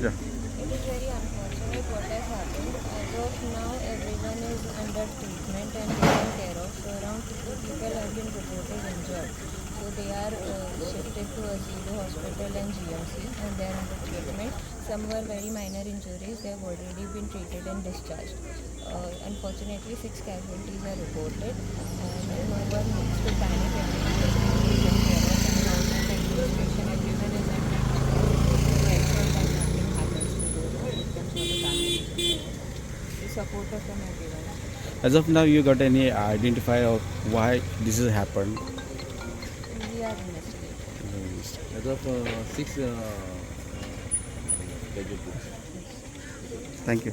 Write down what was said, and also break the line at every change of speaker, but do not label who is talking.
Yeah.
It is very unfortunate what has happened. As of now, everyone is under treatment and taken care of. So around 50 people have been reported injured. So they are shifted to Asido Hospital and GMC and they are under treatment. Some were very minor injuries. They have already been treated and discharged. Unfortunately, 6 casualties are reported and no one needs to panic. Everyone is being taken care of and government administration, everyone is under supporter from everyone.
As of now, you got any identify of why this has happened?
We are investigating.
As of six casualties.
Thank you.